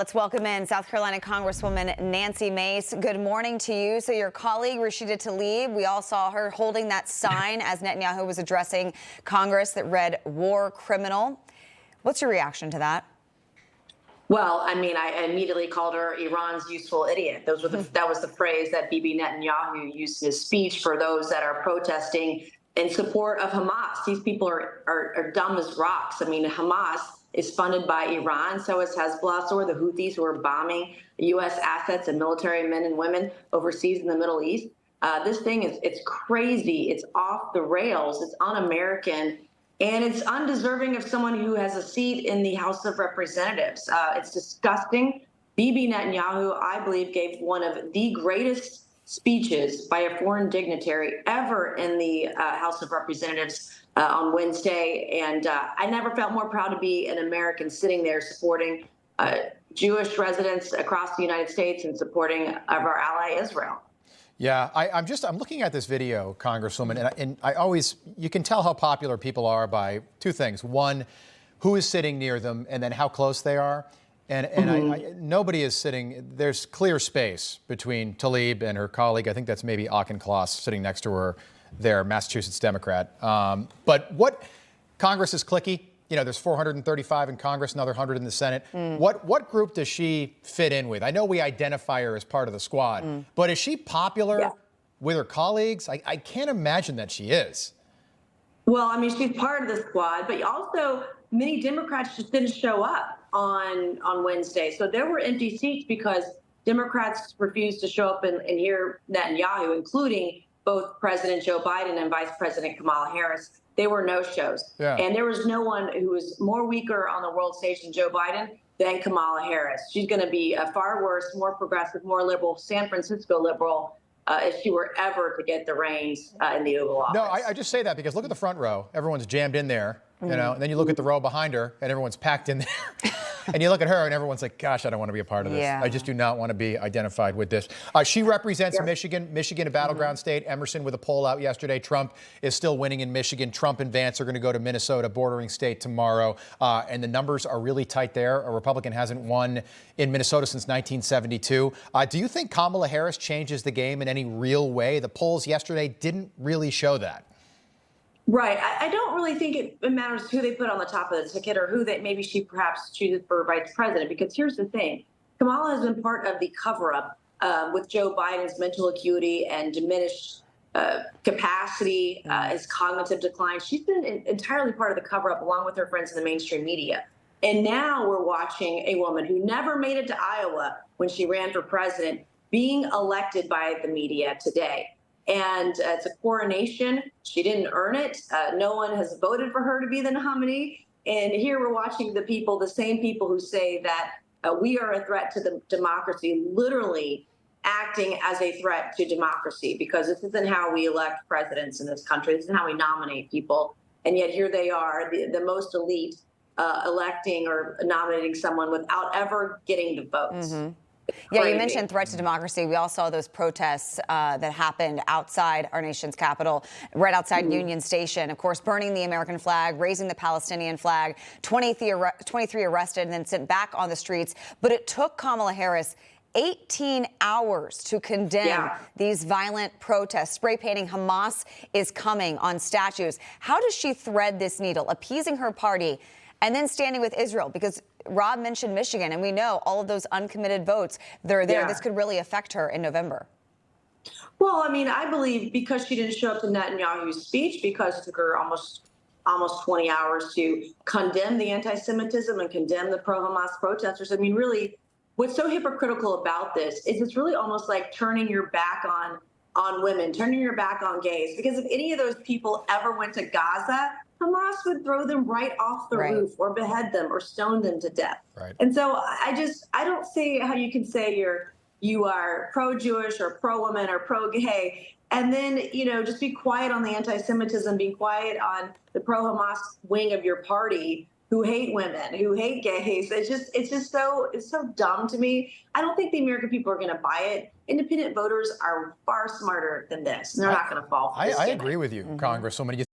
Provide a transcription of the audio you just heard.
Let's welcome in South Carolina Congresswoman Nancy Mace. Good morning to you. So your colleague, Rashida Tlaib, we all saw her holding that sign as Netanyahu was addressing Congress that read war criminal. What's your reaction to that? Well, I mean, I immediately called her Iran's useful idiot. That was the phrase that Bibi Netanyahu used in his speech for those that are protesting in support of Hamas. These people are dumb as rocks. I mean, Hamas is funded by Iran, so is Hezbollah, so are the Houthis, who are bombing U.S. assets and military men and women overseas in the Middle East. This thing it's crazy. It's off the rails. It's un-American. And it's undeserving of someone who has a seat in the House of Representatives. It's disgusting. Bibi Netanyahu, I believe, gave one of the greatest speeches by a foreign dignitary ever in the House of Representatives on Wednesday. And I never felt more proud to be an American sitting there supporting Jewish residents across the United States and supporting of our ally Israel. Yeah, I'm looking at this video, Congresswoman, and I always, you can tell how popular people are by two things. One, who is sitting near them, and then how close they are. And nobody is sitting, there's clear space between Tlaib and her colleague. I think that's maybe Auchincloss sitting next to her there, Massachusetts Democrat. But what, Congress is cliquey. You know, there's 435 in Congress, another 100 in the Senate. What group does she fit in with? I know we identify her as part of the squad, but is she popular with her colleagues? I can't imagine that she is. Well, I mean, she's part of the squad, but also many Democrats just didn't show up on Wednesday. So there were empty seats because Democrats refused to show up and hear Netanyahu, including both President Joe Biden and Vice President Kamala Harris. They were no-shows. And there was no one who was more weaker on the world stage than Joe Biden than Kamala Harris. She's going to be a far worse, more progressive, more liberal, San Francisco liberal if she were ever to get the reins in the Oval Office. No, I just say that because look at the front row. Everyone's jammed in there, you know, and then you look at the row behind her and everyone's packed in there. And you look at her and everyone's like, gosh, I don't want to be a part of this. I just do not want to be identified with this. She represents Michigan, a battleground state. Emerson with a poll out yesterday. Trump is still winning in Michigan. Trump and Vance are going to go to Minnesota, bordering state, tomorrow. And the numbers are really tight there. A Republican hasn't won in Minnesota since 1972. Do you think Kamala Harris changes the game in any real way? The polls yesterday didn't really show that. Right. I don't really think it matters who they put on the top of the ticket or who maybe she perhaps chooses for vice president, because here's the thing. Kamala has been part of the cover-up with Joe Biden's mental acuity and diminished capacity, his cognitive decline. She's been entirely part of the cover-up along with her friends in the mainstream media. And now we're watching a woman who never made it to Iowa when she ran for president being elected by the media today. And it's a coronation. She didn't earn it. No one has voted for her to be the nominee. And here we're watching the people, the same people who say that we are a threat to the democracy, literally acting as a threat to democracy, because this isn't how we elect presidents in this country. This isn't how we nominate people. And yet here they are, the most elite, electing or nominating someone without ever getting the votes. Yeah, you mentioned threat to democracy. We all saw those protests that happened outside our nation's capital, right outside Union Station. Of course, burning the American flag, raising the Palestinian flag, 23 arrested and then sent back on the streets. But it took Kamala Harris 18 hours to condemn these violent protests. Spray painting Hamas is coming on statues. How does she thread this needle, appeasing her party and then standing with Israel? Because Rob mentioned Michigan, and we know all of those uncommitted votes, they're there. This could really affect her in November. Well, I mean, I believe because she didn't show up to Netanyahu's speech, because it took her almost 20 hours to condemn the anti-Semitism and condemn the pro-Hamas protesters. I mean, really, what's so hypocritical about this is it's really almost like turning your back on women, turning your back on gays. Because if any of those people ever went to Gaza, Hamas would throw them right off the roof or behead them or stone them to death. And so I don't see how you can say you are pro-Jewish or pro-woman or pro-gay and then, you know, just be quiet on the anti-Semitism, be quiet on the pro-Hamas wing of your party who hate women, who hate gays. It's so dumb to me. I don't think the American people are going to buy it. Independent voters are far smarter than this. And they're not going to fall for this. I agree with you, Congresswoman.